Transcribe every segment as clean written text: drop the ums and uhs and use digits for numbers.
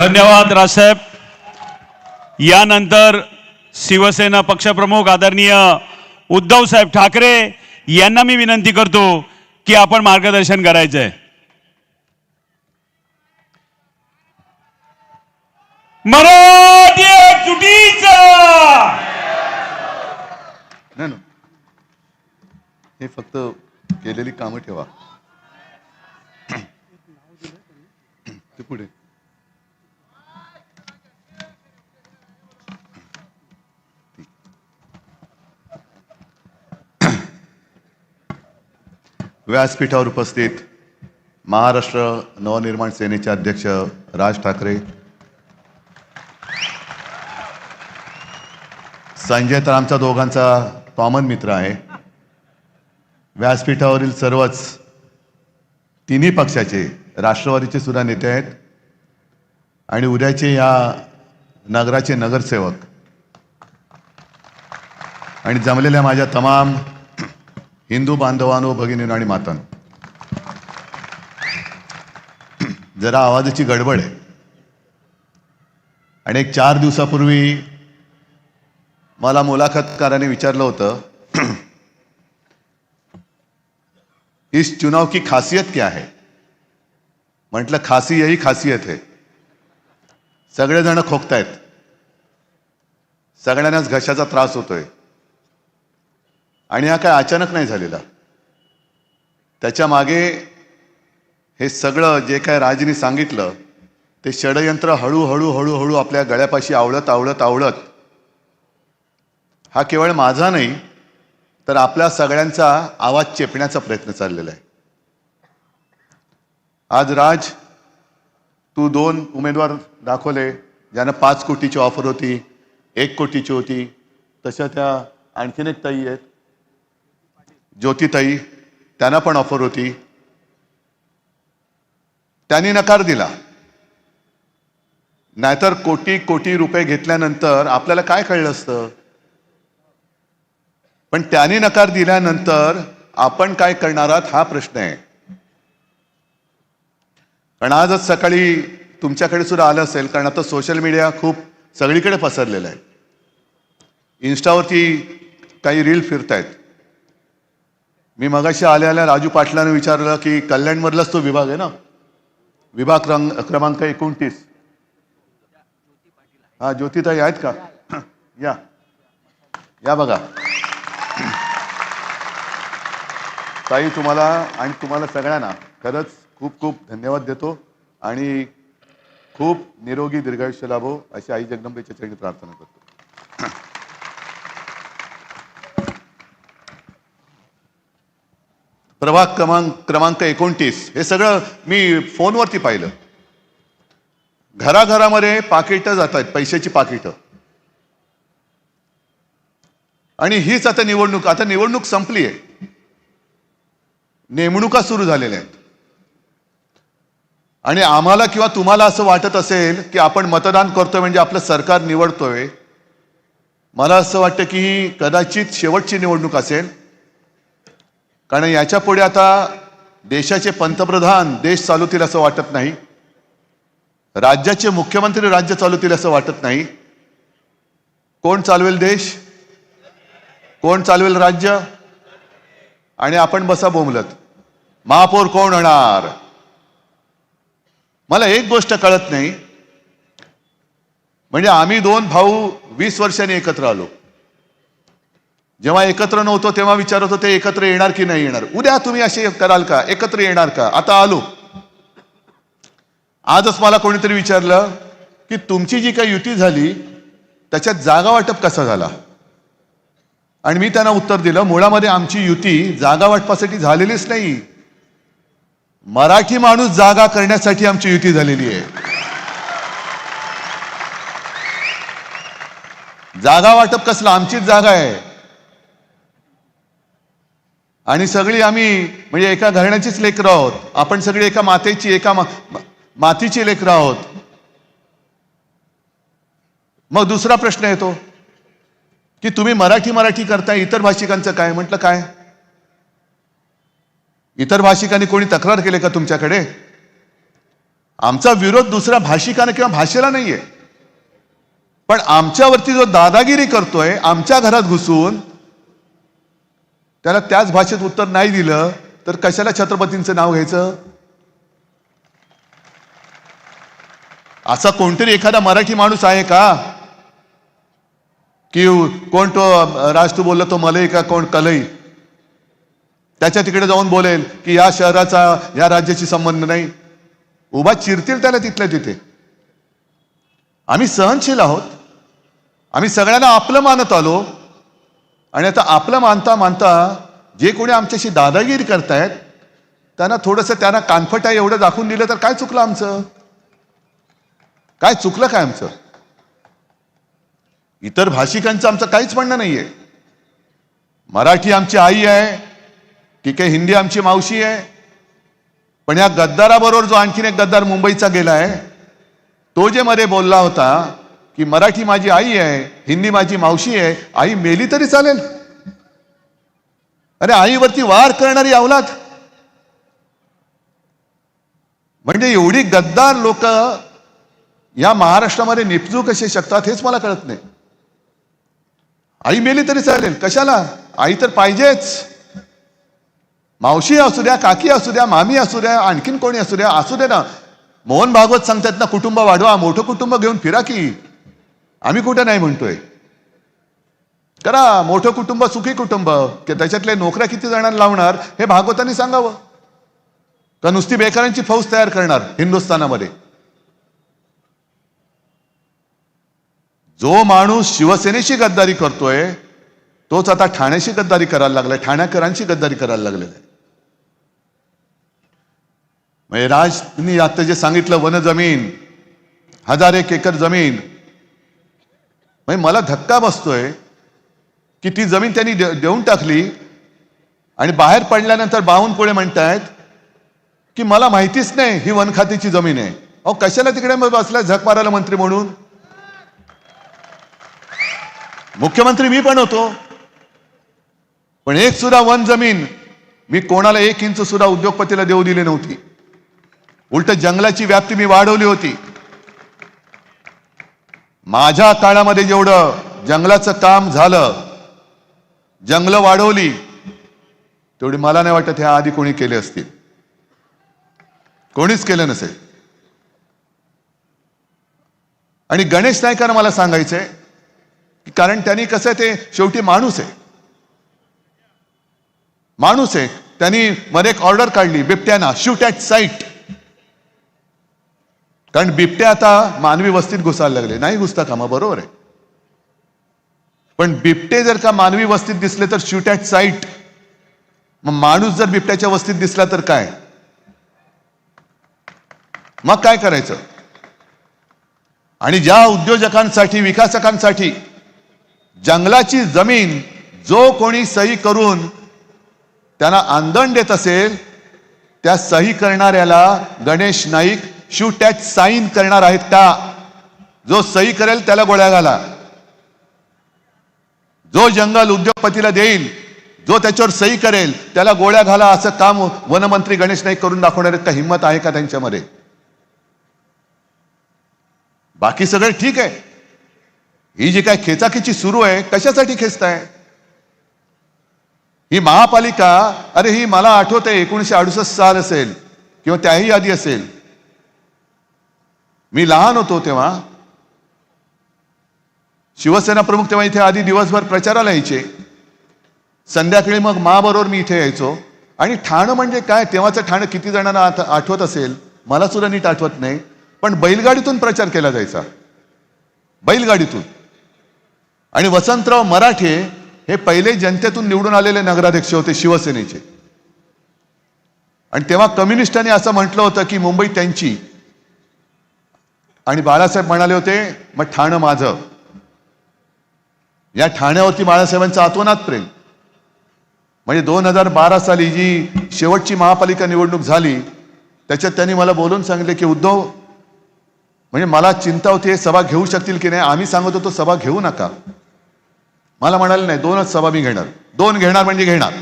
धन्यवाद राजसाहेब. यानंतर शिवसेना पक्षप्रमुख आदरणीय उद्धव साहेब ठाकरे यांना मी विनंती करतो की आपण मार्गदर्शन करायचंय. मराठी एकजुटीचा नाही हे फक्त केलेली कामं ठेवा ते पुढे. व्यासपीठावर उपस्थित महाराष्ट्र नवनिर्माण सेनेचे अध्यक्ष राज ठाकरे, संजय तर आमच्या दोघांचा कॉमन मित्र आहे. व्यासपीठावरील सर्वच तिन्ही पक्षाचे, राष्ट्रवादीचे सुद्धा नेते आहेत आणि उद्याचे या नगराचे नगरसेवक आणि जमलेल्या माझ्या तमाम हिंदू बांधवांनो, भगिनींनो आणि मातांनो, जरा आवाजाची गडबड आहे आणि एक 4 दिवसापूर्वी मला मुलाखतकाराने विचारलं होतं, इस चुनाव की खासियत क्या है. म्हटलं खासी यही खासियत है. सगळेजण खोकतायत, सगळ्यांनाच घशाचा त्रास होतोय आणि हा काय अचानक नाही झालेला. त्याच्या मागे हे सगळं जे काय राजनी सांगितलं ते षडयंत्र हळूहळू हळूहळू आपल्या गळ्यापाशी आवळत आवळत आवळत हा केवळ माझा नाही तर आपल्या सगळ्यांचा आवाज चेपण्याचा प्रयत्न चाललेला आहे. आज राज, तू 2 उमेदवार दाखवले ज्यांना 5 कोटीची ऑफर होती, 1 कोटीची होती. तशा त्या आणखीन एक ताई आहेत, ज्योतिताई, त्यांना पण ऑफर होती. त्यांनी नकार दिला. नाहीतर कोटी कोटी रुपये घेतल्यानंतर आपल्याला काय कळलं असतं. पण त्यांनी नकार दिल्यानंतर आपण काय करणार आहात हा प्रश्न आहे. कारण आजच सकाळी तुमच्याकडे सुद्धा आलं असेल, कारण आता सोशल मीडिया खूप सगळीकडे पसरलेला आहे. इन्स्टावरती काही रील फिरतायत. मी मगाशी आल्या राजू पाटलाने विचारलं की कल्याणमधलाच तो विभाग आहे ना, विभाग क्रमांक 29. हा, ज्योतिताई आहेत का? या बघा ताई, तुम्हाला आणि तुम्हाला सगळ्यांना खरंच खूप खूप धन्यवाद देतो आणि खूप निरोगी दीर्घायुष्य लाभो अशी आई जगदंबेच्या चरणी प्रार्थना करतो. प्रभाग क्रमांक 29 हे सगळं मी फोनवरती पाहिलं. घराघरामध्ये पाकिटं जात आहेत, पैशाची पाकिटं. आणि हीच आता निवडणूक संपली आहे, नेमणुका सुरू झालेल्या आहेत. आणि आम्हाला किंवा तुम्हाला असं वाटत असेल की आपण मतदान करतोय म्हणजे आपलं सरकार निवडतोय. मला असं वाटतं की ही कदाचित शेवटची निवडणूक असेल, कारण याच्या पुढे आता देशाचे पंतप्रधान देश चालवतील असं वाटत नाही, राज्याचे मुख्यमंत्री राज्य चालवतील असं वाटत नाही. कोण चालवेल देश, कोण चालवेल राज्य, आणि आपण बसा बोंबलत. महापौर कोण होणार. मला एक गोष्ट कळत नाही, म्हणजे आम्ही 2 भाऊ 20 वर्षांनी एकत्र आलो. जेव्हा एकत्र नव्हतो तेव्हा विचारत होते एकत्र येणार की नाही येणार, उद्या तुम्ही असे कराल का, एकत्र येणार का. आता आलो. आजच मला कोणीतरी विचारलं की तुमची जी काही युती झाली त्याच्यात जागा वाटप कसा झाला. आणि मी त्यांना उत्तर दिलं, मुळामध्ये आमची युती जागा वाटपासाठी झालेलीच नाही, मराठी माणूस जागा करण्यासाठी आमची युती झालेली आहे. जागा वाटप कसलं, आमचीच जागा आहे. आणि सगळी आम्ही म्हणजे एका घराण्याचीच लेकरं आहोत. आपण सगळी एका मातेची, एका मातीची लेकरं आहोत. मग दुसरा प्रश्न येतो की तुम्ही मराठी करताय, इतर भाषिकांचं काय. म्हटलं काय, इतर भाषिकांनी कोणी तक्रार केली का तुमच्याकडे. आमचा विरोध दुसऱ्या भाषिकाने किंवा भाषेला नाहीये, पण आमच्यावरती जो दादागिरी करतोय आमच्या घरात घुसून, त्याला त्याच भाषेत उत्तर नाही दिलं तर कशाला छत्रपतींचं नाव घ्यायचं? असा कोणतरी एखादा मराठी माणूस आहे का की कोण तो राज तू बोलला तो मलई का कोण कलई, त्याच्या तिकडे जाऊन बोलेल की या शहराचा या राज्याशी संबंध नाही? उभा चिरतील त्याला तिथल्या तिथे. आम्ही सहनशील आहोत, आम्ही सगळ्यांना आपलं मानत आलो, आणि आता आपलं मानता मानता जे कोणी आमच्याशी दादागिरी करतायत त्यांना थोडंसं त्यांना कानफटा एवढं दाखवून दिलं तर काय चुकलं आमचं? काय चुकलं काय आमचं? इतर भाषिकांचं आमचं काहीच म्हणणं नाहीये. मराठी आमची आई आहे, ठीक आहे, हिंदी आमची मावशी आहे, पण या गद्दाराबरोबर जो आणखीन एक गद्दार मुंबईचा गेलाय, तो जे मध्ये बोलला होता की मराठी माझी आई आहे, हिंदी माझी मावशी आहे, आई मेली तरी चालेल. अरे आईवरती वार करणारी अवलाद, म्हणजे एवढी गद्दार लोक या महाराष्ट्रामध्ये निपजू कसे शकतात हेच मला कळत नाही. आई मेली तरी चालेल, कशाला? आई तर पाहिजेच. मावशी असू द्या, काकी असू द्या, मामी असू द्या, आणखीन कोणी असू दे ना. मोहन भागवत सांगतात ना, कुटुंब वाढवा, मोठं कुटुंब घेऊन फिरा की. आम्ही कुठे नाही म्हणतोय, करा मोठं कुटुंब, सुखी कुटुंब. की त्याच्यातले नोकऱ्या किती जणांना लावणार हे भागवतांनी सांगावं, का नुसती बेकारांची फौज तयार करणार हिंदुस्थानामध्ये? जो माणूस शिवसेनेशी गद्दारी करतोय तोच आता ठाण्याशी गद्दारी करायला लागलाय, ठाण्याकरांची गद्दारी करायला लागलेला आहे. म्हणजे राजनी आता जे सांगितलं, वन जमीन 1001 एकर जमीन, म्हणजे मला धक्का बसतोय की ती जमीन त्यांनी देऊन टाकली आणि बाहेर पडल्यानंतर बावनकुळे म्हणतायत की मला माहितीच नाही ही वन खात्याची जमीन आहे. अहो कशाला तिकडे बसलाय झक मारायला मंत्री म्हणून? मुख्यमंत्री मी पण होतो, पण एक सुद्धा वन जमीन मी कोणाला 1 इंच सुद्धा उद्योगपतीला देऊ दिली नव्हती. उलट जंगलाची व्याप्ती मी वाढवली होती. माझ्या काळामध्ये जेवढं जंगलाचं काम झालं, जंगलं वाढवली, तेवढी मला नाही वाटत ह्या आधी कोणी केले असतील. कोणीच केलं नसेल. आणि गणेश नाईकांना मला सांगायचंय, कारण त्यांनी कसं ते शेवटी माणूस आहे, माणूस आहे. त्यांनी मध्ये एक ऑर्डर काढली बिबट्याना, शूट ॲट साईट. कारण बिबटे आता मानवी वस्तीत घुसायला लागले. नाही घुसता कामा, बरोबर आहे, पण बिबटे जर का मानवी वस्तीत दिसले तर शूट ॲट साईट. मग माणूस जर बिबट्याच्या वस्तीत दिसला तर काय? मग काय करायचं? आणि ज्या उद्योजकांसाठी, विकासकांसाठी जंगलाची जमीन जो कोणी सही करून त्यांना आंदण देत असेल, त्या सही करणाऱ्याला Ganesh Naik shoot at sign करणार आहेत का? जो सही करेल त्याला गोळ्या घाला. जो जंगल उद्योगपतीला देईल, जो त्याच्यावर सही करेल त्याला गोळ्या घाला. असं काम वनमंत्री गणेश नाईक करून दाखवणार आहेत का? हिंमत आहे का त्यांच्यामध्ये? बाकी सगळं ठीक आहे. ही जी काय खेचाखेची सुरू आहे, कशासाठी खेचताय? ही महापालिका, अरे ही मला आठवत आहे 1968 साल असेल किंवा त्याही आधी असेल. मी लहान होतो तेव्हा. शिवसेना प्रमुख तेव्हा इथे आधी दिवसभर प्रचाराला यायचे, संध्याकाळी मग बरोबर मी इथे यायचो. आणि ठाणं म्हणजे काय, तेव्हाचं ठाणं किती जणांना आठवत असेल, मला सुद्धा नीट आठवत नाही, पण बैलगाडीतून प्रचार केला जायचा, बैलगाडीतून. आणि वसंतराव मराठे हे पहिले जनतेतून निवडून आलेले नगराध्यक्ष होते शिवसेनेचे. आणि तेव्हा कम्युनिस्टांनी असं म्हटलं होतं की मुंबई त्यांची, आणि बाळासाहेब म्हणाले होते मग ठाणं माझं. या ठाण्यावरती बाळासाहेबांचं आतोनात प्रेम. म्हणजे 2012 साली जी शेवटची महापालिका निवडणूक झाली, त्याच्यात त्यांनी मला बोलून सांगितले की उद्धव, म्हणजे मला चिंता होती सभा घेऊ शकतील की नाही. आम्ही सांगत होतो सभा घेऊ नका. मला म्हणाले नाही, 2च सभा मी घेणार. 2 घेणार म्हणजे घेणार.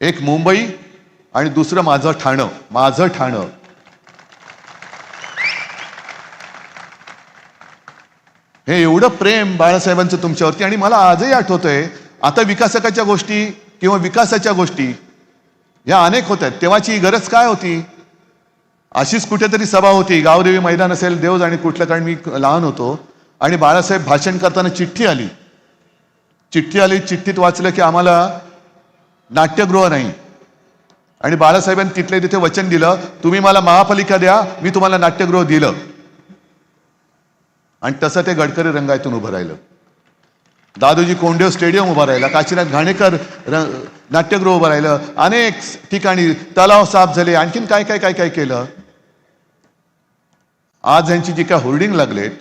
एक मुंबई आणि दुसरं माझं ठाणं. माझं ठाणं हे एवढं प्रेम बाळासाहेबांचं तुमच्यावरती, आणि मला आजही आठवतंय, आता विकासकाच्या गोष्टी किंवा विकासाच्या गोष्टी या अनेक होत आहेत, तेव्हाची गरज काय होती? अशीच कुठेतरी सभा होती, गावदेवी मैदान असेल, देव जाणे कुठलं, कारण मी लहान होतो, आणि बाळासाहेब भाषण करताना चिठ्ठी आली, चिठ्ठीत वाचलं की आम्हाला नाट्यगृह नाही, आणि बाळासाहेबांनी तिथले तिथे वचन दिलं, तुम्ही मला महापालिका द्या, मी तुम्हाला नाट्यगृह दिलं. आणि तसं ते गडकरी रंगायतून उभं राहिलं, दादोजी कोंडदेव स्टेडियम उभं राहिलं, काशीनाथ घाणेकर नाट्यगृह उभं राहिलं, अनेक ठिकाणी तलाव साफ झाले, आणखीन काय काय काय काय केलं. आज यांची जी काय होर्डिंग लागलेत,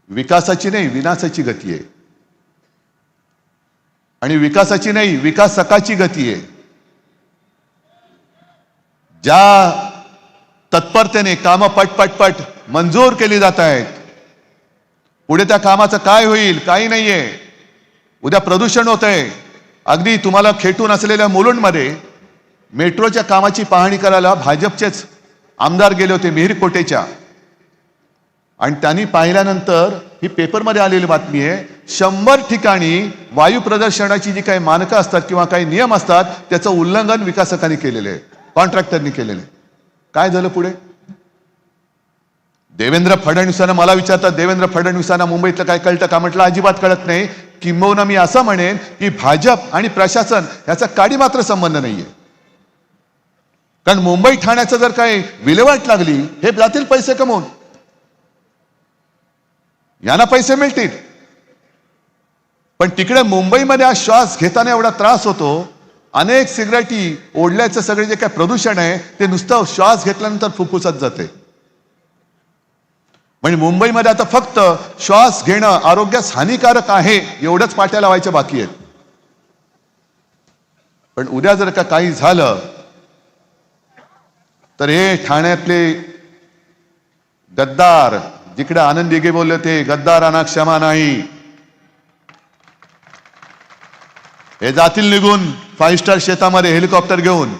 विकासाची नाही विनाशाची गती आहे, आणि विकासाची नाही विकासकाची गती आहे. ज्या तत्परतेने कामं पटपटपट मंजूर केली जात आहेत, पुढे त्या कामाचं काय होईल काही नाहीये. उद्या प्रदूषण होतंय. अगदी तुम्हाला खेटून असलेल्या मुलुंडमध्ये मेट्रोच्या कामाची पाहणी करायला भाजपचेच आमदार गेले होते, मिहीर कोटेच्या, आणि त्यांनी पाहिल्यानंतर ही पेपरमध्ये आलेली बातमी आहे, 100 ठिकाणी वायू प्रदूषणाची जी काही मानकं असतात किंवा काही नियम असतात त्याचं उल्लंघन विकासकांनी केलेलं आहे, कॉन्ट्रॅक्टरनी केलेलं आहे. काय झालं पुढे? देवेंद्र फडणवीसांना मला विचारतात, देवेंद्र फडणवीसांना मुंबईतलं काय कळतं का? म्हटलं अजिबात कळत नाही. किंबहुना मी असं म्हणेन की भाजप आणि प्रशासन याचा काडी मात्र संबंध नाहीये. कारण मुंबई ठाण्याचं जर काही विल्हेवाट लागली, हे जातील पैसे कमवून, यांना पैसे मिळतील, पण तिकडे मुंबईमध्ये आज श्वास घेताना एवढा त्रास होतो, अनेक सिगरेटी ओढल्याचं सगळे जे काय प्रदूषण आहे ते नुसतं श्वास घेतल्यानंतर फुफ्फुसात जाते. म्हणजे मुंबईमध्ये आता फक्त श्वास घेणं आरोग्यास हानिकारक आहे एवढंच पाट्या लावायच्या बाकी आहेत. पण उद्या जर का काही झालं तर हे ठाण्यातले गद्दार, जिकडे आनंद दिघे बोलले ते गद्दारांना क्षमा नाही, हे जातील निघून 5 स्टार शेतामध्ये हेलिकॉप्टर घेऊन.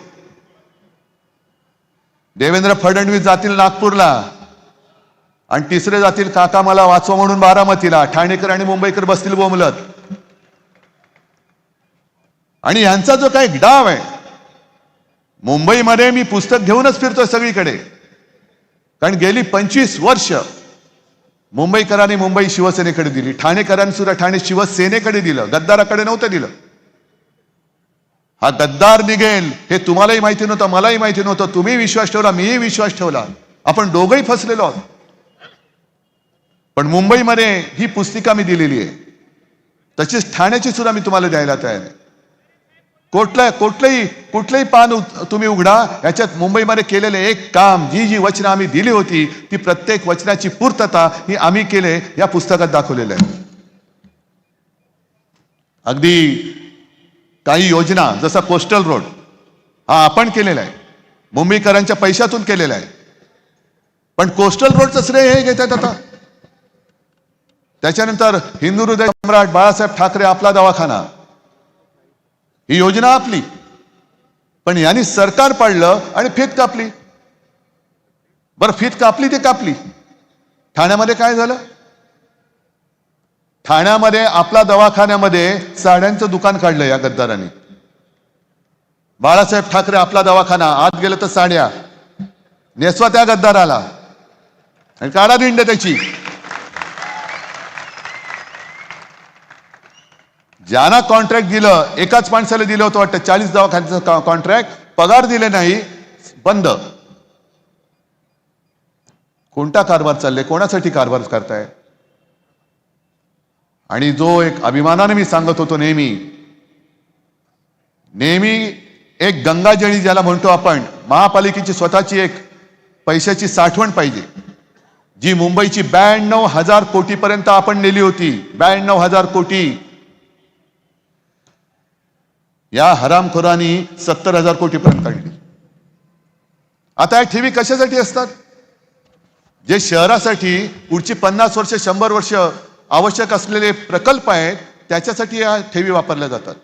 देवेंद्र फडणवीस जातील नागपूरला, आणि तिसरे जातील काका मला वाचवा म्हणून बारामतीला. ठाणेकर आणि मुंबईकर बसतील बोंबलत. आणि यांचा जो काही डाव आहे, मुंबईमध्ये मी पुस्तक घेऊनच फिरतोय सगळीकडे, कारण गेली 25 वर्ष मुंबईकरांनी मुंबई शिवसेनेकडे दिली, ठाणेकरांनी सुद्धा ठाणे शिवसेनेकडे दिलं, गद्दाराकडे नव्हतं दिलं. हा गद्दार निघेल हे तुम्हालाही माहिती नव्हतं, मलाही माहिती नव्हतं. तुम्ही विश्वास ठेवला, मीही विश्वास ठेवला, आपण दोघंही फसलेलो आहोत. पण मुंबईमध्ये ही पुस्तिका मी दिलेली आहे, तशीच ठाण्याची सुद्धा मी तुम्हाला द्यायला तयार आहे. कुठलंही पान तुम्ही उघडा, याच्यात मुंबईमध्ये केलेले एक काम, जी वचनं आम्ही दिली होती ती प्रत्येक वचनाची पूर्तता ही आम्ही केले, या पुस्तकात दाखवलेलं आहे. अगदी काही योजना, जसा कोस्टल रोड हा आपण केलेला आहे, मुंबईकरांच्या पैशातून केलेला आहे, पण कोस्टल रोडचं श्रेय हे घेतात आता. त्याच्यानंतर हिंदू हृदय सम्राट बाळासाहेब ठाकरे आपला दवाखाना, ही योजना आपली, पण यांनी सरकार पाडलं आणि फीत कापली. बरं, फीत कापली ते कापली. ठाण्यामध्ये काय झालं? ठाण्यामध्ये आपला दवाखान्यामध्ये साड्यांचं दुकान काढलं या गद्दारांनी. बाळासाहेब ठाकरे आपला दवाखाना, आत गेलं तर साड्या नेसवा त्या गद्दाराला आणि काढा दिंड त्याची. ज्यांना कॉन्ट्रॅक्ट दिलं, एकाच माणसाला दिलं होतं वाटतं 40 दवाखान्याचं कॉन्ट्रॅक्ट, पगार दिले नाही, बंद. कोणता कारभार चालले? कोणासाठी कारभार करताय? आणि जो एक अभिमानाने मी सांगत होतो, नेहमी एक गंगाजळी ज्याला म्हणतो आपण, महापालिकेची स्वतःची एक पैशाची साठवण पाहिजे, जी मुंबईची 92,000 कोटीपर्यंत आपण नेली होती. 92,000 कोटी. या हरामखोरांनी 70,000 कोटीपर्यंत काढली. आता या ठेवी कशासाठी असतात? जे शहरासाठी पुढची 50 वर्ष 100 वर्ष आवश्यक असलेले प्रकल्प आहेत, त्याच्यासाठी या ठेवी वापरल्या जातात.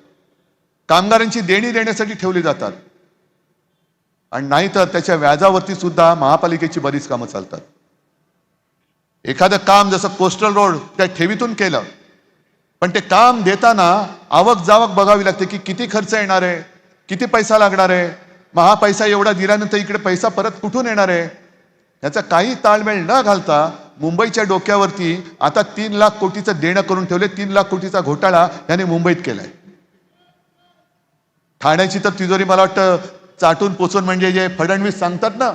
कामगारांची देणी देण्यासाठी ठेवली जातात, आणि नाहीतर त्याच्या व्याजावरती सुद्धा महापालिकेची बरीच कामं चालतात. एखादं काम जसं कोस्टल रोड त्या ठेवीतून केलं, पण ते काम देताना आवक जावक बघावी लागते की किती खर्च येणार आहे, किती पैसा लागणार आहे, मग हा पैसा एवढा दिल्यानंतर इकडे पैसा परत कुठून येणार आहे, याचा काही ताळमेळ न घालता मुंबईच्या डोक्यावरती आता 3 लाख कोटीचं देणं करून ठेवले. 3 लाख कोटीचा घोटाळा याने मुंबईत केलाय. ठाण्याची तर तिजोरी मला वाटतं चाटून पोचून, म्हणजे जे फडणवीस सांगतात ना,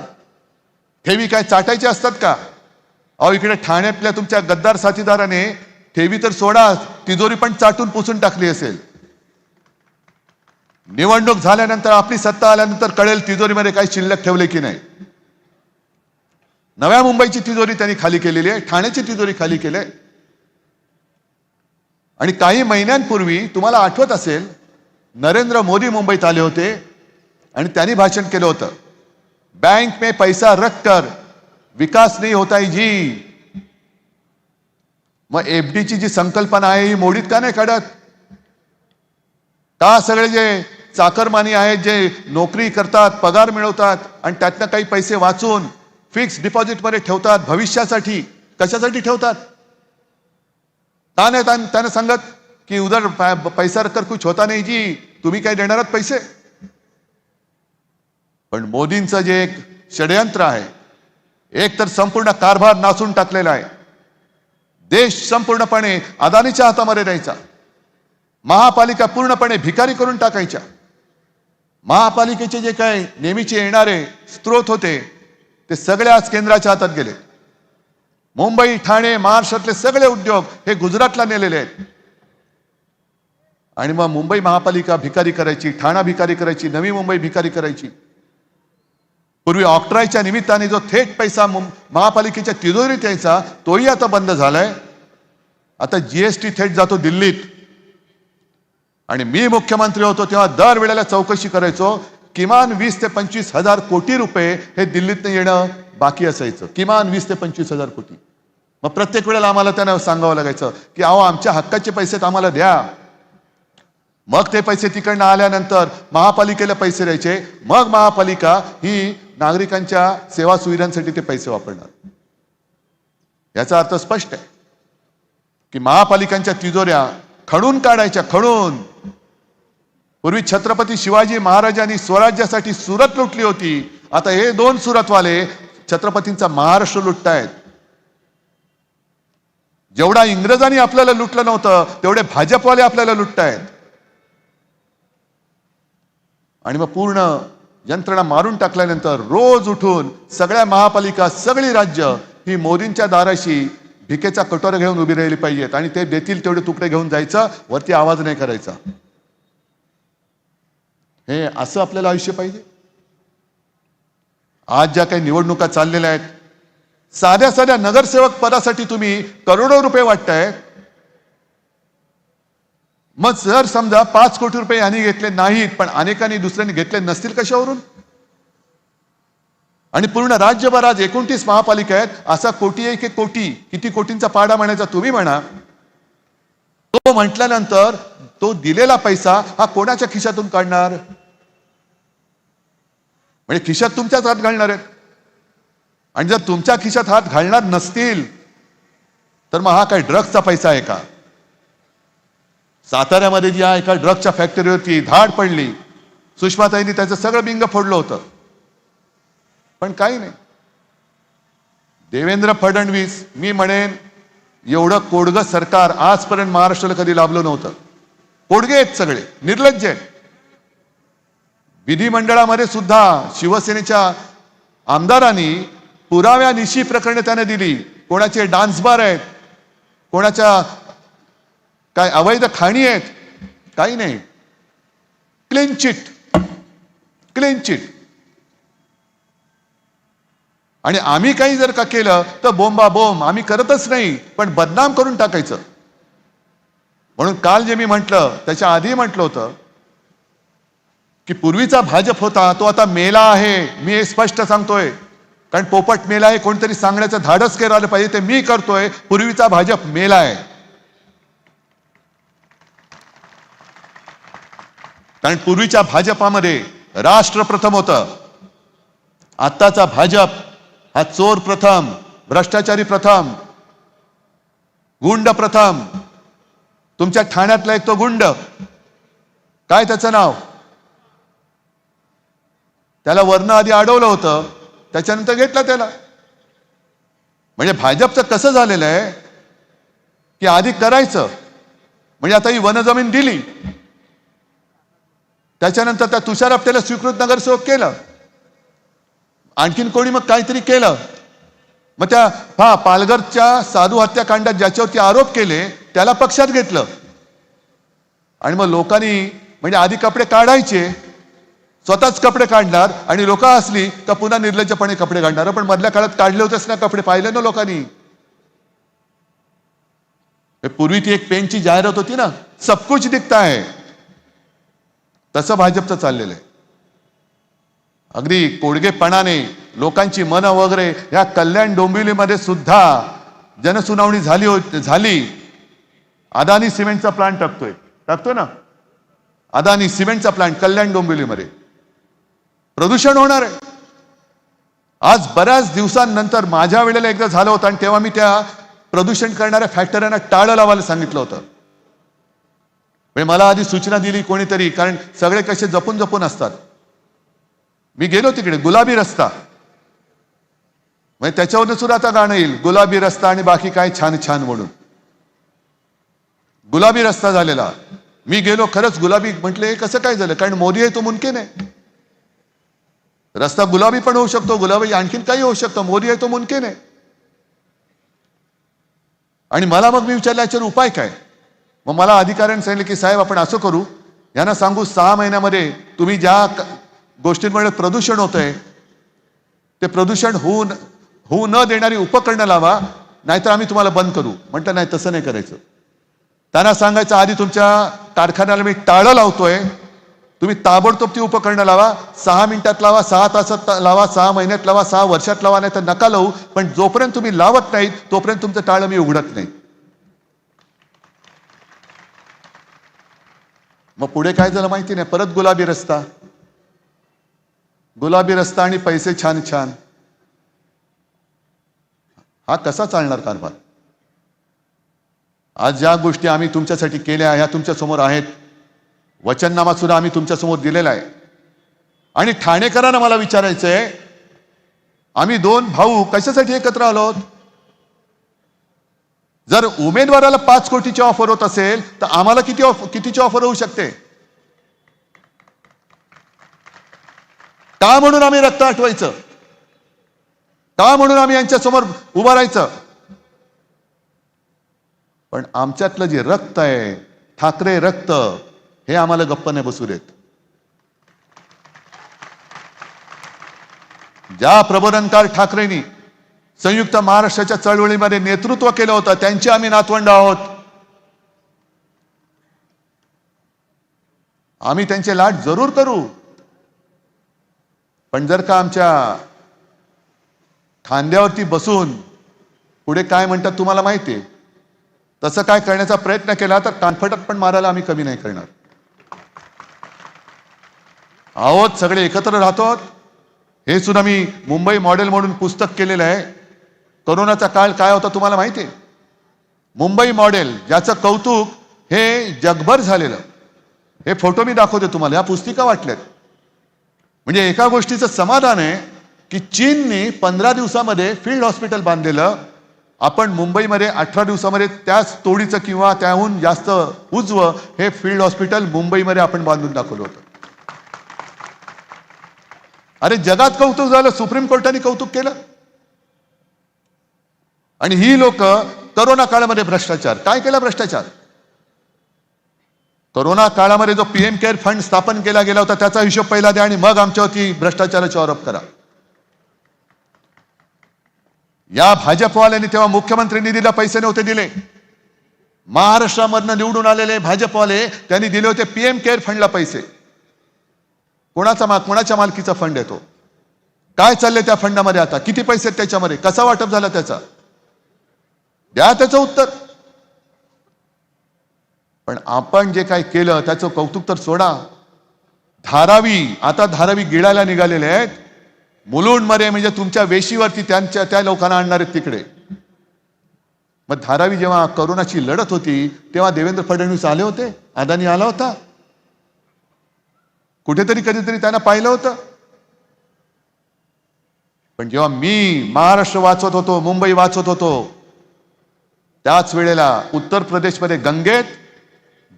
ठेवी काय चाटायचे असतात का? अहो, इकडे ठाण्यातल्या तुमच्या गद्दार साथीदाराने ठेवी तर सोडा, तिजोरी पण चाटून पुसून टाकली असेल. निवडणूक झाल्यानंतर, आपली सत्ता आल्यानंतर कळेल तिजोरीमध्ये काही शिल्लक ठेवले की नाही. नव्या मुंबईची तिजोरी त्यांनी खाली केलेली आहे, ठाण्याची तिजोरी खाली केली आहे. आणि काही महिन्यांपूर्वी तुम्हाला आठवत असेल, नरेंद्र मोदी मुंबईत आले होते आणि त्यांनी भाषण केलं होतं, बैंक में पैसा रखकर विकास नहीं होता है जी. मग एफडीची जी संकल्पना आहे ही मोडीत का नाही काढत? का सगळे जे चाकरमानी आहेत, जे नोकरी करतात, पगार मिळवतात आणि त्यातनं काही पैसे वाचून फिक्स डिपॉझिटमध्ये ठेवतात भविष्यासाठी, कशासाठी ठेवतात? का नाही त्यानं सांगत की उधर पैसा रखकर कुछ होता नहीं जी, तुम्ही काय देणार आहात पैसे? पण मोदींचं जे एक षडयंत्र आहे, एक तर संपूर्ण कारभार नासून टाकलेला आहे. देश संपूर्णपणे अदानीच्या हातामध्ये द्यायचा, महापालिका पूर्णपणे भिकारी करून टाकायच्या. महापालिकेचे जे काय नेहमीचे येणारे स्रोत होते ते सगळे आज केंद्राच्या हातात गेले. मुंबई, ठाणे, महाराष्ट्रातले सगळे उद्योग हे गुजरातला नेलेले आहेत. आणि मग मुंबई महापालिका भिकारी करायची, ठाणा भिकारी करायची, नवी मुंबई भिकारी करायची. पूर्वी ऑक्ट्रायच्या निमित्ताने जो थेट पैसा महापालिकेच्या तिजोरीत यायचा तोही आता बंद झालाय. आता जीएसटी थेट जातो दिल्लीत. आणि मी मुख्यमंत्री होतो तेव्हा दर वेळेला चौकशी करायचो, किमान 20 ते 25 हजार कोटी रुपये हे दिल्लीतनं येणं बाकी असायचं, किमान 20 ते 25 हजार कोटी. मग प्रत्येक वेळेला आम्हाला त्यांना सांगावं लागायचं की अहो, आमच्या हक्काचे पैसे आम्हाला द्या. मग ते पैसे तिकडनं आल्यानंतर महापालिकेला पैसे द्यायचे, मग महापालिका ही नागरिकांच्या सेवा सुविधांसाठी ते पैसे वापरणार. याचा अर्थ स्पष्ट आहे की महापालिकांच्या तिजोऱ्या खणून काढायच्या, खणून. पूर्वी छत्रपती शिवाजी महाराजांनी स्वराज्यासाठी सुरत लुटली होती, आता हे 2 सुरतवाले छत्रपतींचा महाराष्ट्र लुटतायत. जेवढा इंग्रजांनी आपल्याला लुटलं नव्हतं तेवढे भाजपवाले आपल्याला लुटतायत. आणि मग पूर्ण यंत्रणा मारून टाकल्यानंतर रोज उठून सगळ्या महापालिका, सगळी राज्य ही मोदींच्या दाराशी भिकेचा कटोरा घेऊन उभी राहिली पाहिजेत. आणि ते देतील तेवढे तुकडे घेऊन जायचं, वरती आवाज नाही करायचा. हे असं आपल्याला आयुष्य पाहिजे? आज ज्या काही निवडणुका चाललेल्या आहेत, साध्या साध्या नगरसेवक पदासाठी तुम्ही करोडो रुपये वाटताय. मग जर समजा 5 कोटी रुपये यांनी घेतले नाहीत, पण अनेकांनी दुसऱ्यांनी घेतले नसतील, कशावरून? आणि पूर्ण राज्यभर आज 29 महापालिका आहेत, असा कोटी एक एक कोटी, किती कोटींचा पाडा म्हणायचा तुम्ही म्हणा. तो म्हटल्यानंतर तो दिलेला पैसा हा कोणाच्या खिशातून काढणार? म्हणजे खिशात तुमच्याच हात घालणार आहेत. आणि जर तुमच्या खिशात हात घालणार नसतील तर मग हा काय ड्रग्सचा पैसा आहे का? साताऱ्यामध्ये जी आहे एका ड्रग्सच्या फॅक्टरीवरती धाड पडली, सुषमाताईंनी त्याचं सगळं बिंग फोडलं होतं, पण काही नाही. देवेंद्र फडणवीस, मी म्हणेन एवढं कोडगं सरकार आजपर्यंत महाराष्ट्राला कधी लाभलं नव्हतं. कोडगे आहेत सगळे, निर्लज्ज आहेत. विधिमंडळामध्ये सुद्धा शिवसेनेच्या आमदारांनी पुराव्यानिशी प्रकरणे त्याने दिली. कोणाचे डान्स बार आहेत, कोणाच्या काय अवैध खाणी आहेत, काही नाही. Clean chit, clean chit. आणि आम्ही काही जर का केलं तर बोंबा बोंब, आम्ही करतच नाही, पण बदनाम करून टाकायचं. म्हणून काल जे मी म्हटलं त्याच्या आधी म्हटलं होतं की पूर्वीचा भाजप होता तो आता मेला आहे. मी हे स्पष्ट सांगतोय, कारण पोपट मेला आहे कोणतरी सांगण्याचं धाडस करायला पाहिजे, ते मी करतोय. पूर्वीचा भाजप मेला आहे. कारण पूर्वीच्या भाजपामध्ये राष्ट्र प्रथम होतं. आत्ताचा भाजप हा चोर प्रथम, भ्रष्टाचारी प्रथम, गुंड प्रथम, तुमच्या ठाण्यातला एक तो गुंड, काय त्याचं नाव, त्याला वर्ण आधी अडवलं होतं, त्याच्यानंतर घेतलं त्याला. म्हणजे भाजपचं कसं झालेलं आहे की आधी करायचं, म्हणजे आता ही वनजमीन दिली, त्याच्यानंतर त्या तुषार आपट्याला स्वीकृत नगरसेवक केलं, आणखीन कोणी मग काहीतरी केलं, मग त्या पालघरच्या साधू हत्याकांडात ज्याच्यावरती आरोप केले त्याला पक्षात घेतलं. आणि मग लोकांनी म्हणजे आधी कपडे काढायचे, स्वतःच कपडे काढणार आणि लोक असली का पुन्हा निर्लज्जपणे कपडे काढणार. पण मधल्या काळात काढले होतेच ना कपडे, पाहिले ना लोकांनी. पूर्वी ती एक पेनची जाहिरात होती ना, सब कुछ दिखता है, तसं भाजपचं चाललेलं आहे. अगदी कोडगेपणाने लोकांची मनं वगैरे. या कल्याण डोंबिवलीमध्ये सुद्धा जनसुनावणी झाली. अदानी सिमेंटचा प्लांट टाकतोय ना, अदानी सिमेंटचा प्लांट कल्याण डोंबिवलीमध्ये. प्रदूषण होणार आहे. आज बऱ्याच दिवसांनंतर माझ्या वेळेला एकदा झालं होतं आणि तेव्हा मी त्या प्रदूषण करणाऱ्या फॅक्टऱ्यांना टाळं लावायला सांगितलं होतं. मला आधी सूचना दिली कोणीतरी, कारण सगळे कसे जपून जपून असतात. मी गेलो तिकडे, गुलाबी रस्ता, म्हणजे त्याच्यावर सुद्धा आता गाणं येईल, गुलाबी रस्ता आणि बाकी काय छान छान म्हणून. गुलाबी रस्ता झालेला. मी गेलो, खरंच गुलाबी. म्हटले कसं काय झालं, कारण मोदी आहे तो मुमकिन आहे. रस्ता गुलाबी पण होऊ शकतो, गुलाबी आणखीन काही होऊ शकतं, मोदी आहे तो मुमकिन आहे. आणि मला मग मी विचारलं याच्यावर उपाय काय. मग मला अधिकाऱ्यांनी सांगितलं की साहेब आपण असं करू, यांना सांगू 6 महिन्यामध्ये तुम्ही ज्या गोष्टींमुळे प्रदूषण होतंय ते प्रदूषण होऊ न देणारी उपकरणं लावा, नाहीतर आम्ही तुम्हाला बंद करू. म्हटलं नाही, तसं नाही करायचं. त्यांना सांगायचं आधी तुमच्या कारखान्याला मी टाळं लावतोय, तुम्ही ताबडतोब ती उपकरणं लावा. 6 मिनिटात लावा, 6 तासात लावा, 6 महिन्यात लावा, 6 वर्षात लावा, नाही तर नका लावू. पण जोपर्यंत तुम्ही लावत नाहीत तोपर्यंत तुमचं टाळं मी उघडत नाही. मग पुढे काय झालं माहिती नाही, परत गुलाबी रस्ता, गुलाबी रस्ता आणि पैसे छान छान. हा कसा चालणार कारभार. आज ज्या गोष्टी आम्ही तुमच्यासाठी केल्या ह्या तुमच्या समोर आहेत. वचननामा सुद्धा आम्ही तुमच्या समोर दिलेला आहे. आणि ठाणेकरांना मला विचारायचंय, आम्ही 2 भाऊ कशासाठी एकत्र आलोत. जर उमेदवाराला 5 कोटीची ऑफर होत असेल तर आम्हाला कितीची ऑफर होऊ शकते. का म्हणून आम्ही रक्त आठवायचं, का म्हणून आम्ही यांच्या समोर उभं राहायचं. पण आमच्यातलं जे रक्त आहे, ठाकरे रक्त, हे आम्हाला गप्प नाही बसू देत. ज्या प्रबोधनकार ठाकरेंनी संयुक्त महाराष्ट्राच्या चळवळीमध्ये नेतृत्व केलं होतं त्यांचे आम्ही नातवंड आहोत. आम्ही त्यांचे लाड जरूर करू. पण जर का आमच्या खांद्यावरती बसून पुढे काय म्हणतात तुम्हाला माहिती आहे, तसं काय करण्याचा प्रयत्न केला तर कानफटात पण मारायला आम्ही कमी नाही करणार आहोत. सगळे एकत्र राहतो. हे सुद्धा मी मुंबई मॉडेल म्हणून पुस्तक केलेलं आहे. कोरोनाचा काळ काय होता तुम्हाला माहिती आहे. मुंबई मॉडेल ज्याचं कौतुक हे जगभर झालेलं, हे फोटो मी दाखवते तुम्हाला, या पुस्तिका वाटल्यात. म्हणजे एका गोष्टीचं समाधान आहे की चीनने 15 दिवसामध्ये फील्ड हॉस्पिटल बांधलेलं, आपण मुंबईमध्ये 18 दिवसामध्ये त्याच तोडीचं किंवा त्याहून जास्त उजवं हे फील्ड हॉस्पिटल मुंबईमध्ये आपण बांधून दाखवलं होतं. अरे जगात कौतुक झालं, सुप्रीम कोर्टाने कौतुक केलं. आणि ही लोक करोना काळामध्ये भ्रष्टाचार काय केला. भ्रष्टाचार करोना काळामध्ये जो पीएम केअर फंड स्थापन केला गेला होता त्याचा हिशोब पहिला द्या आणि मग आमच्यावरती भ्रष्टाचाराचे आरोप करा. या भाजपवाल्यांनी तेव्हा मुख्यमंत्री निधीला पैसे नव्हते दिले. महाराष्ट्रामधनं निवडून आलेले भाजपवाले त्यांनी दिले होते पीएम केअर फंडला पैसे. कोणाच्या मालकीचा फंड आहे तो, काय चाललंय त्या फंडामध्ये, आता किती पैसे आहेत त्याच्यामध्ये, कसा वाटप झाला त्याचा, द्या त्याचं उत्तर. पण आपण जे काय केलं त्याचं कौतुक तर सोडा. आता धारावी गिळायला निघालेले आहेत. मुलुंडमध्ये म्हणजे तुमच्या वेशीवरती त्या लोकांना आणणार आहेत तिकडे. मग धारावी जेव्हा करोनाची लढत होती तेव्हा देवेंद्र फडणवीस आले होते, अदानी आला होता, कुठेतरी कधीतरी त्यांना पाहिलं होतं. पण जेव्हा मी महाराष्ट्र वाचवत होतो, मुंबई वाचवत होतो, त्याच वेळेला उत्तर प्रदेशमध्ये गंगेत,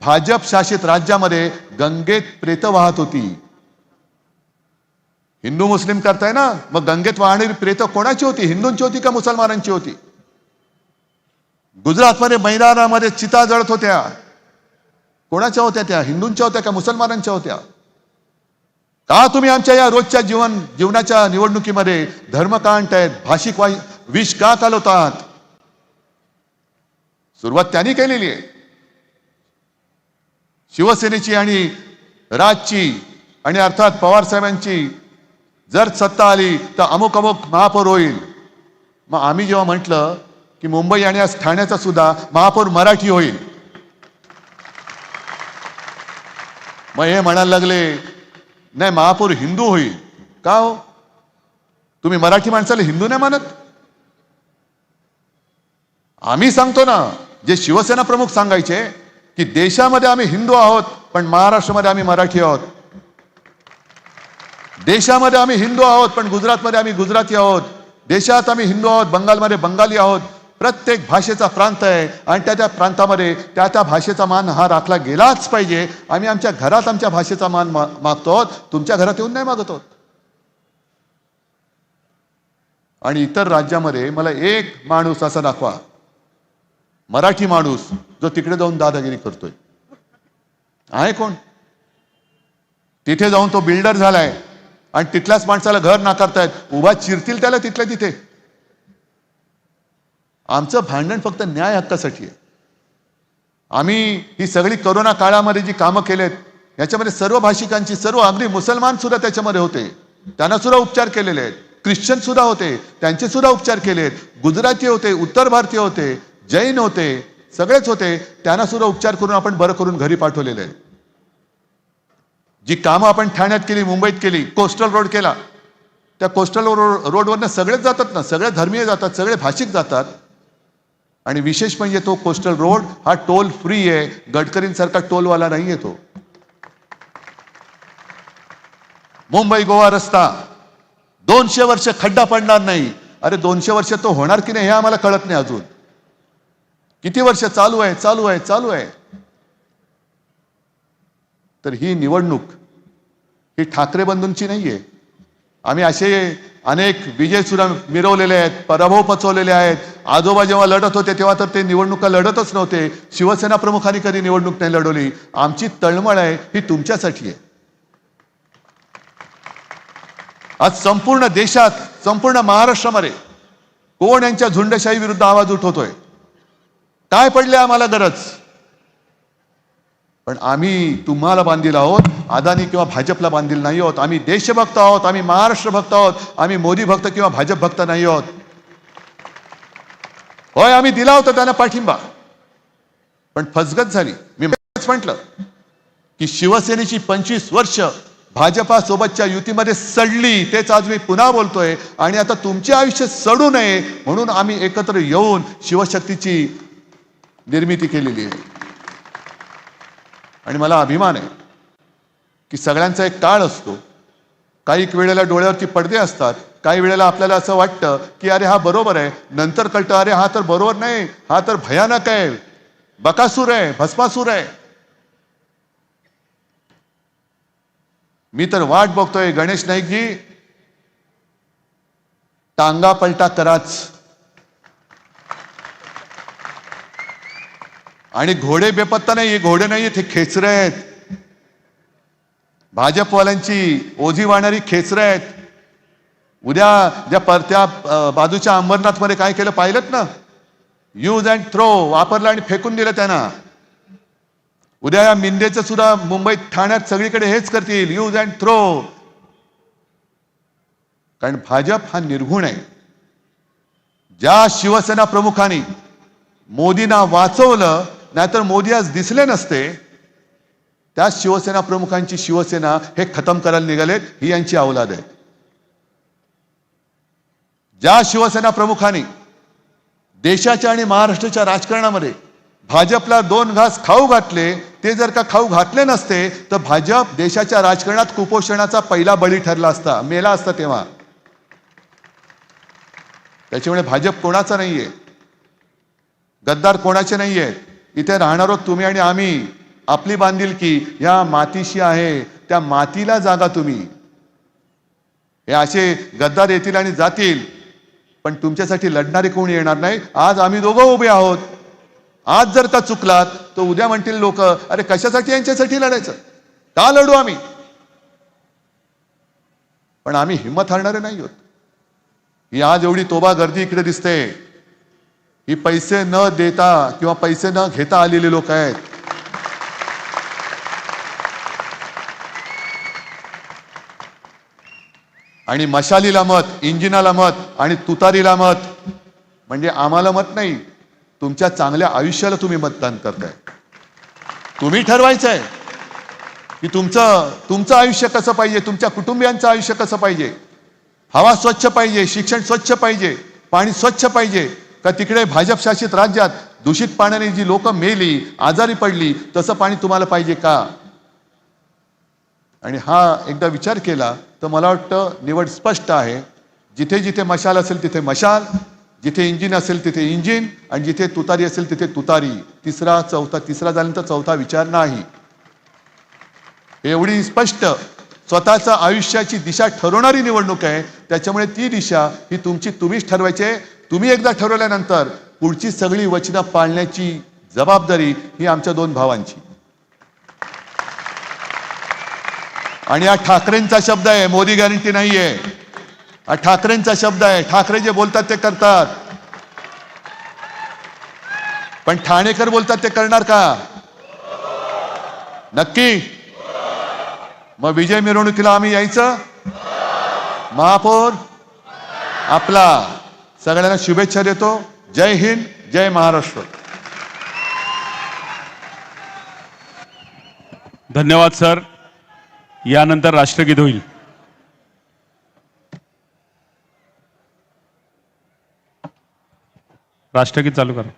भाजप शासित राज्यामध्ये गंगेत प्रेत वाहत होती. हिंदू मुस्लिम करताय ना, मग गंगेत वाहणारी प्रेत कोणाची होती? हिंदूंची होती का मुसलमानांची होती? गुजरातमध्ये मैदानामध्ये चिता जळत होत्या, कोणाच्या होत्या त्या? हिंदूंच्या होत्या का मुसलमानांच्या होत्या? का तुम्ही आमच्या या रोजच्या जीवनाच्या निवडणुकीमध्ये धर्म का आणतायत? भाषिक विष का कालवतात? सुरुवात त्यांनी केलेली आहे, शिवसेनेची आणि राजची आणि अर्थात पवार साहेबांची. जर सत्ता आली तर अमुक अमुक महापौर होईल. मग आम्ही जेव्हा म्हटलं की मुंबई आणि आज ठाण्याचा सुद्धा महापौर मराठी होईल, मग हे म्हणायला लागले नाही महापौर हिंदू होईल. का हो? तुम्ही मराठी माणसाला हिंदू नाही मानत? आम्ही सांगतो ना, जे शिवसेना प्रमुख सांगायचे की देशामध्ये आम्ही हिंदू आहोत पण महाराष्ट्रामध्ये आम्ही मराठी आहोत, देशामध्ये आम्ही हिंदू आहोत पण गुजरातमध्ये आम्ही गुजराती आहोत, देशात आम्ही हिंदू आहोत, बंगालमध्ये बंगाली आहोत. प्रत्येक भाषेचा प्रांत आहे आणि त्या त्या प्रांतामध्ये त्या त्या भाषेचा मान हा राखला गेलाच पाहिजे. आम्ही आमच्या घरात आमच्या भाषेचा मान मागतो आहोत, तुमच्या घरात येऊन नाही मागत आहोत. आणि इतर राज्यामध्ये मला एक माणूस असा दाखवा, मराठी माणूस जो तिकडे जाऊन दादागिरी करतोय. आहे कोण? तिथे जाऊन तो बिल्डर झालाय आणि तिथल्याच माणसाला घर नाकारतायत, उभा चिरतील त्याला तिथल्या तिथे. आमचं भांडण फक्त न्याय हक्कासाठी आहे. आम्ही ही सगळी करोना काळामध्ये जी कामं केलेत याच्यामध्ये सर्व भाषिकांची, सर्व अगदी मुसलमान सुद्धा त्याच्यामध्ये होते, त्यांना सुद्धा उपचार केलेले आहेत. ख्रिश्चन सुद्धा होते, त्यांचे सुद्धा उपचार केलेत. गुजराती होते, उत्तर भारतीय होते, जैन होते, सगळेच होते, त्यांना सुद्धा उपचार करून आपण बरं करून घरी पाठवलेले आहेत. जी कामं आपण ठाण्यात केली, मुंबईत केली, कोस्टल रोड केला, त्या कोस्टल रोडवरनं सगळेच जातात ना, सगळे धर्मीय जातात, सगळे भाषिक जातात. आणि विशेष म्हणजे तो कोस्टल रोड हा टोल फ्री आहे, गडकरींसारखा टोलवाला नाही आहे तो. मुंबई गोवा रस्ता 200 वर्ष खड्डा पडणार नाही. अरे 200 वर्ष तो होणार की नाही हे आम्हाला कळत नाही अजून. किती वर्ष चालू आहे चालू आहे चालू आहे. तर ही निवडणूक ही ठाकरे बंधूंची नाहीये. आम्ही असे अनेक विजय सुद्धा मिरवलेले आहेत, पराभव पचवलेले आहेत. आजोबा जेव्हा लढत होते तेव्हा तर ते निवडणुका लढतच नव्हते. शिवसेना प्रमुखांनी कधी निवडणूक नाही लढवली. आमची तळमळ आहे ही तुमच्यासाठी आहे. आज संपूर्ण देशात, संपूर्ण महाराष्ट्रामध्ये कोण यांच्या झुंडशाही विरुद्ध आवाज उठवतोय? काय पडले आम्हाला गरज? पण आम्ही तुम्हाला बांधील आहोत, अदानी किंवा भाजपला बांधील नाही आहोत. आम्ही देशभक्त आहोत, आम्ही महाराष्ट्र भक्त आहोत, आम्ही मोदी भक्त किंवा भाजप भक्त नाही आहोत. होय, आम्ही दिला होता त्यांना पाठिंबा, पण फसगत झाली. मी म्हटलं की शिवसेनेची 25 वर्ष भाजपा सोबतच्या युतीमध्ये सडली, तेच आज मी पुन्हा बोलतोय. आणि आता तुमचे आयुष्य सडू नये म्हणून आम्ही एकत्र येऊन शिवशक्तीची निर्मिती केलेली आहे. आणि मला अभिमान आहे की सगळ्यांचा एक काळ असतो. काही वेळेला डोळ्यावरती पडदे असतात, काही वेळेला आपल्याला असं वाटतं की अरे हा बरोबर आहे, नंतर कळतं अरे हा तर बरोबर नाही, हा तर भयानक आहे, बकासूर आहे, भस्मासूर आहे. मी तर वाट बघतोय गणेश नाईकजी, टांगा पलटा कराच. आणि घोडे बेपत्ता नाही, हे घोडे नाही, हे खेचरे आहेत. भाजपवाल्यांची ओझी वाहणारी खेचरे आहेत. उद्या ज्या परत्या बाजूच्या अंबरनाथ मध्ये काय केलं पाहिलं ना? यूज अँड थ्रो वापरलं आणि फेकून दिलं त्यांना. उद्या या मिंदेचं सुद्धा मुंबईत, ठाण्यात सगळीकडे हेच करतील, यूज अँड थ्रो. कारण भाजप हा निर्गुण आहे. ज्या शिवसेना प्रमुखांनी मोदींना वाचवलं, नाहीतर मोदी आज दिसले नसते, त्या शिवसेना प्रमुखांची शिवसेना हे खतम करायला निघालेत. ही यांची औलाद आहे. ज्या शिवसेना प्रमुखांनी देशाच्या आणि महाराष्ट्राच्या राजकारणामध्ये भाजपला 2 घास खाऊ घातले. ते जर का खाऊ घातले नसते तर भाजप देशाच्या राजकारणात कुपोषणाचा पहिला बळी ठरला असता, मेला असता तेव्हा. त्याच्यामुळे भाजप कोणाचा नाहीये, गद्दार कोणाचे नाहीये. इथे राहणारो तुम्ही आणि आम्ही. आपली बांधिलकी या मातीशी आहे, त्या मातीला जागा तुम्ही. हे असे गद्दार येतील आणि जातील, पण तुमच्यासाठी लढणारे कोणी येणार नाही. आज आम्ही दोघं उभे आहोत. आज जर का चुकलात तर उद्या म्हणतील लोक, अरे कशासाठी यांच्यासाठी लढायचं, का लढू आम्ही. पण आम्ही हिंमत हारणारे नाही आहोत. ही आज एवढी तोबा गर्दी इकडे दिसते, ही पैसे न देता किंवा पैसे न घेता आलेले लोक आहेत. आणि मशालीला मत, इंजिनाला मत आणि तुतारीला मत, म्हणजे आम्हाला मत नाही, तुमच्या चांगल्या आयुष्याला तुम्ही मतदान करताय. तुम्ही ठरवायचंय की तुमचं आयुष्य कसं पाहिजे, तुमच्या कुटुंबियांचं आयुष्य कसं पाहिजे. हवा स्वच्छ पाहिजे, शिक्षण स्वच्छ पाहिजे, पाणी स्वच्छ पाहिजे, का तिकडे भाजप शासित राज्यात दूषित पाण्याने जी लोक मेली, आजारी पडली, तसं पाणी तुम्हाला पाहिजे का. आणि हा एकदा विचार केला तर मला वाटतं निवड स्पष्ट आहे. जिथे जिथे मशाल असेल तिथे मशाल, जिथे इंजिन असेल तिथे इंजिन, आणि जिथे तुतारी असेल तिथे तुतारी. तिसरा झाल्यानंतर चौथा विचार नाही. एवढी स्पष्ट स्वतःच्या आयुष्याची दिशा ठरवणारी निवडणूक आहे. त्याच्यामुळे ती दिशा ही तुम्हीच ठरवायची. तुम्ही एकदा ठरवल्यानंतर पुढची सगळी वचनं पाळण्याची जबाबदारी ही आमच्या 2 भावांची. आणि हा ठाकरेंचा शब्द आहे, मोदी गॅरंटी नाहीये. हा ठाकरेंचा शब्द आहे. ठाकरे जे बोलतात ते करतात, पण ठाणेकर बोलतात ते करणार का, नक्की. मग विजय मिरवणुकीला आम्ही यायचं. महापौर आपला. सगळ्यांना शुभेच्छा देतो. जय हिंद, जय महाराष्ट्र. धन्यवाद सर. यानंतर राष्ट्रगीत होईल. राष्ट्रगीत चालू करा.